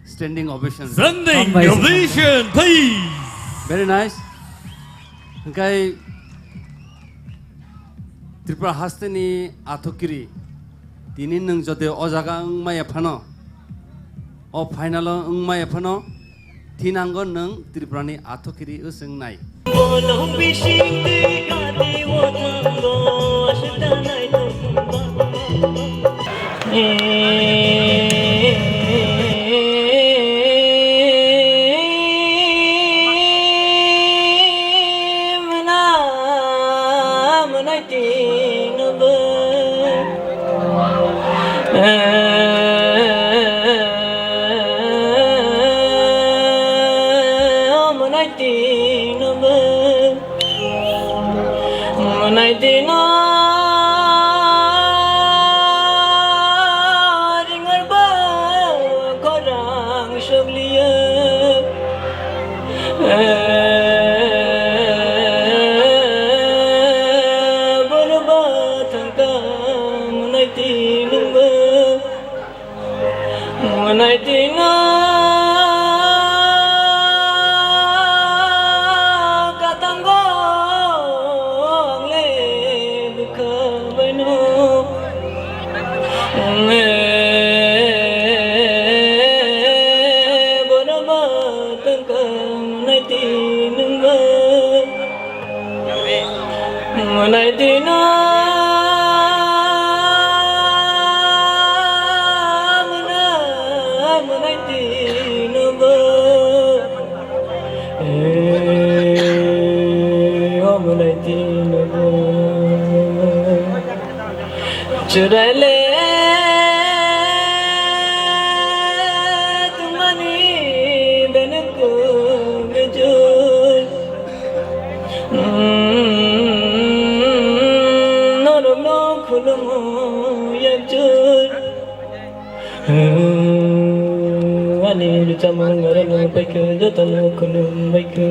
Standing ovation. Standing ovation, please. Very nice. Kai Tripura hasteni athokiri. Tinin nang jode ojaga ngmaya phano. O final ngmaya phano. Tinangon nang Tripura ni athokiri useng nai. Bolong bising di kati wotanggo asetanai Churale tumani benku gejul norno khulumu yajul ani lucamangarano paikku jotano khulum baikku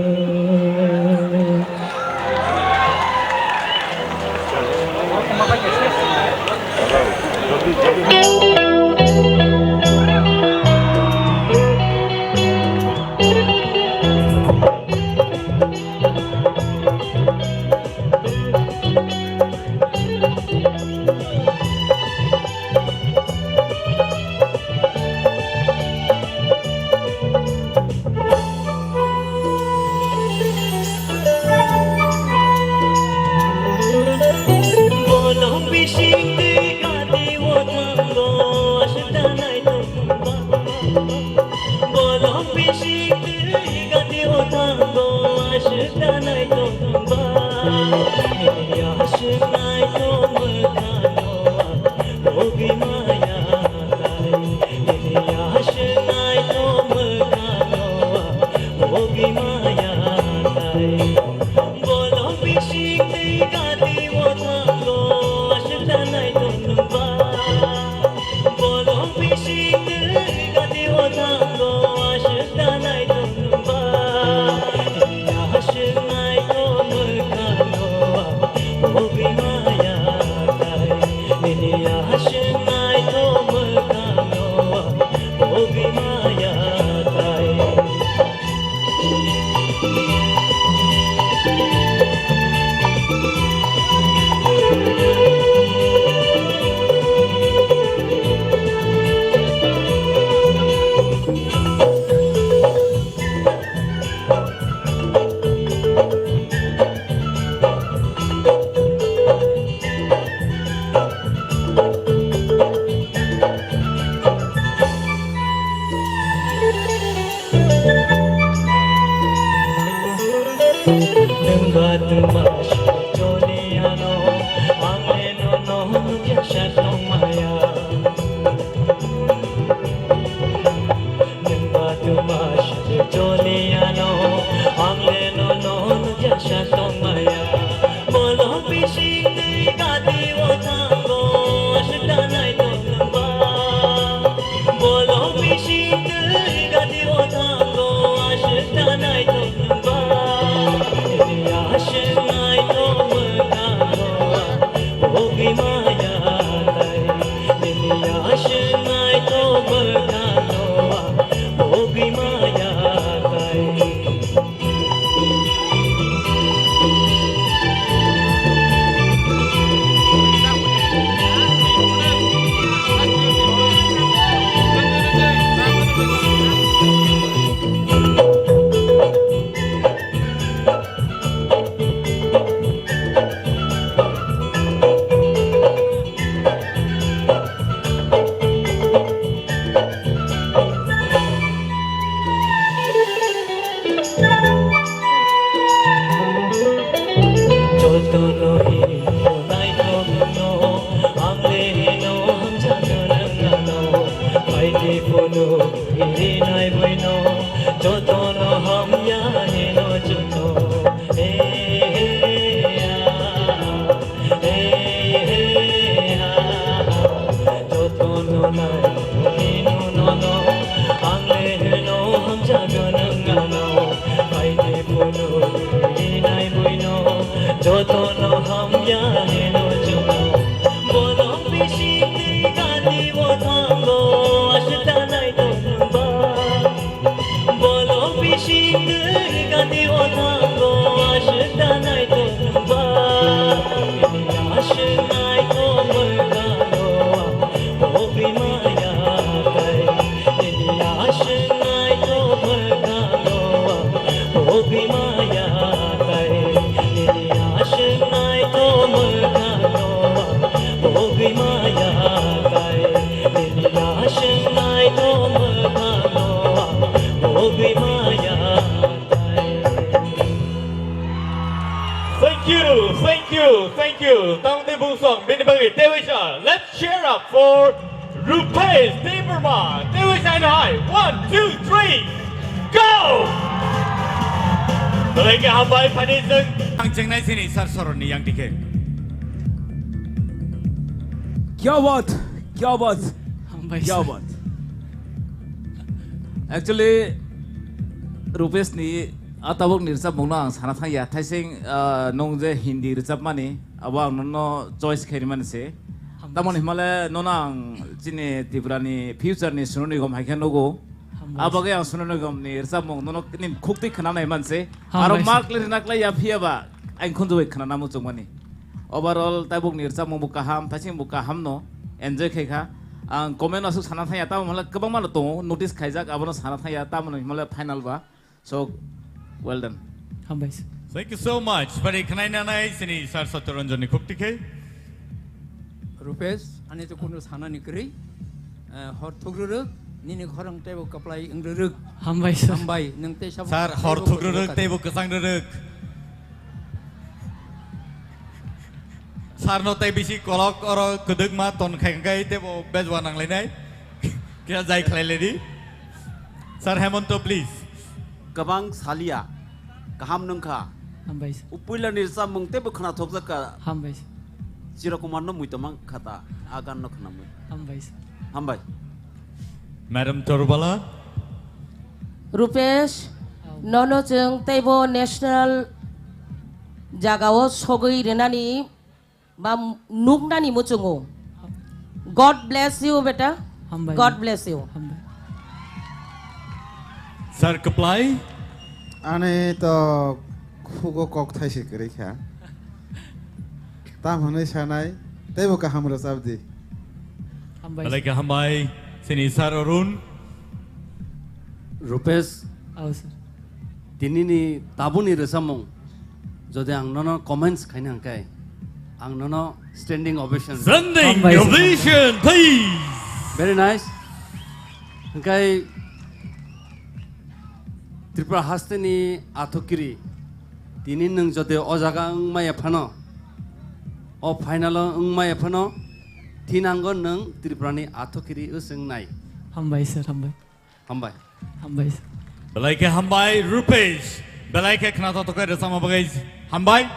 I hinay boino jotono hamya hino chuno jotono nai hino nono angle hino hamja ganangano aine bono hinay boino jotono hamya hino chuno bono bishite gadi botango ashta nai tonba bolo bishite gadi botango ashta nai tonba ashnai to murgano obi maya kai ashnai to murgano obi maya kai ashnai to murgano obi maya kai ashnai to murgano obi maya kai Thank you. Tang de bung song, bin bagi Dewisha. Let's cheer up for Rupesh Deverman. Dewisha and high. 1, 2, 3, go! Lagi hambai panis deng. Ang jengnai sini sar soron ni yang dike. क्या बात hambai क्या बात actually Rupesh नि आताबक निरसाब मौना आं साना थांया थाइसिं नंग जे हिंदी रिजाब माने अब आं ननो चॉइस खेरि मानसे तामन हिमाले नना आं जिने त्रिपुरानि फ्यूचर नि सुनो निगम हाइखे नगो आबगे आं सुनो निगम नि रिजाब मौ ननो नि खुक्ति खनानाय मानसे आरो मार्क लिरनाक्ला या फियाबा आं खुनजुय खनाना मुजुं माने ओवरऑल ताबक निरसाब मौ काहाम थाइसिं बुका हामनो एन्जॉय खेखा आं कमेन्ट आसु साना थांया तामन गोबां मानो दङ नोटिस खाइजाक आबनो साना थांया तामन हिमाले फाइनाल बा सो well done hambai Thank you so much. Bari kanai nanai sini sar Satyaranjan ni khuk dike. Rupesh आनि तो कुनु साना निकरि हर थुग्रुरुक निनि खरं टेबो कप्लाई इंग्रुरुक hambai हामबाय नों ते सब Sar hor thugruruk tebo kesang ruruk. Sar no tai bisi kolok oro keduk ma ton khengai tebo bezwa nang lainai. Kira jai khlai ledi. Sir Hemonto please. गोबां सालिया गाहाम नोंखा hambai उपुइला निरसा मुंते बखना थोकजका hambai जिरकुमारनो मुइतमां खाता आगान न खनामु hambai हामबाय Madam Torbala. रुपेश ननो जों तैबो national जागाओ सगै रेनानि बा नुकनानि मुचुङो God bless you बेटा hambai God bless you hambai Sir Kaplai. आने तो खुगो कक थाइसे करेखा ताम हनै सानाय तैबो का हाम्रो साबदि hambai Balik hambai sini Sir Arun. Rupesh au sir दिनैनि ताबुनि रोजामं যদি आं ननो कमेन्ट्स खायनो हांखाय आं ननो standing ovation Standing Hambai, sir. ovation please. Very nice हांखाय त्रिपुरा हास्तेनि आथकिरि दिनै नों जदे अजागा माया फानो अ फाइनाल माया फानो थिनांगो नों त्रिपुरानि आथकिरि ओसोंनाय hambai sir hambai हामबाय sir Balik hambai Rupesh. Balik kena tokai sama bagai hambai.